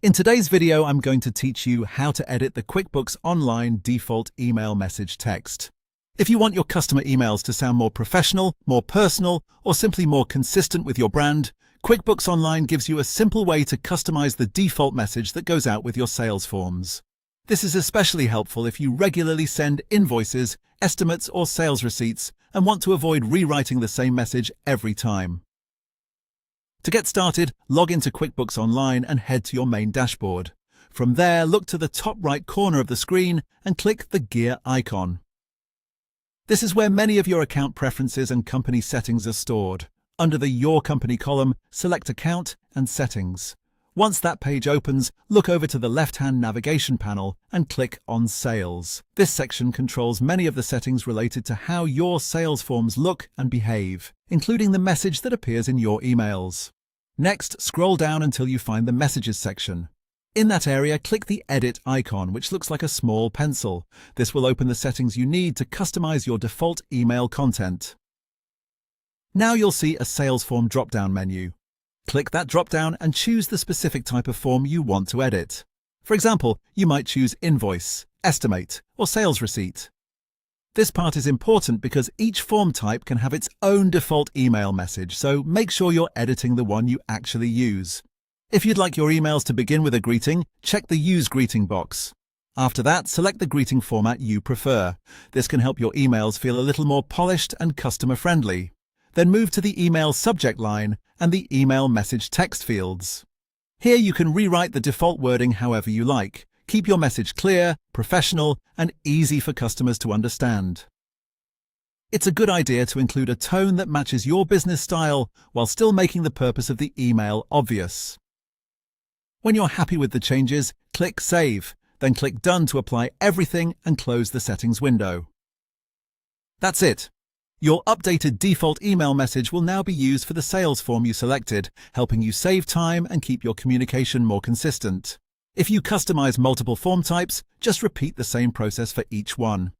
In today's video, I'm going to teach you how to edit the QuickBooks Online default email message text. If you want your customer emails to sound more professional, more personal, or simply more consistent with your brand, QuickBooks Online gives you a simple way to customize the default message that goes out with your sales forms. This is especially helpful if you regularly send invoices, estimates, or sales receipts and want to avoid rewriting the same message every time. To get started, log into QuickBooks Online and head to your main dashboard. From there, look to the top right corner of the screen and click the gear icon. This is where many of your account preferences and company settings are stored. Under the Your Company column, select Account and Settings. Once that page opens, look over to the left-hand navigation panel and click on Sales. This section controls many of the settings related to how your sales forms look and behave, including the message that appears in your emails. Next, scroll down until you find the Messages section. In that area, click the Edit icon, which looks like a small pencil. This will open the settings you need to customize your default email content. Now you'll see a Sales Form drop-down menu. Click that drop-down and choose the specific type of form you want to edit. For example, you might choose Invoice, Estimate, or Sales Receipt. This part is important because each form type can have its own default email message, so make sure you're editing the one you actually use. If you'd like your emails to begin with a greeting, check the Use Greeting box. After that, select the greeting format you prefer. This can help your emails feel a little more polished and customer-friendly. Then move to the email subject line and the email message text fields. Here you can rewrite the default wording however you like. Keep your message clear, professional, and easy for customers to understand. It's a good idea to include a tone that matches your business style while still making the purpose of the email obvious. When you're happy with the changes, click Save, then click Done to apply everything and close the settings window. That's it. Your updated default email message will now be used for the sales form you selected, helping you save time and keep your communication more consistent. If you customize multiple form types, just repeat the same process for each one.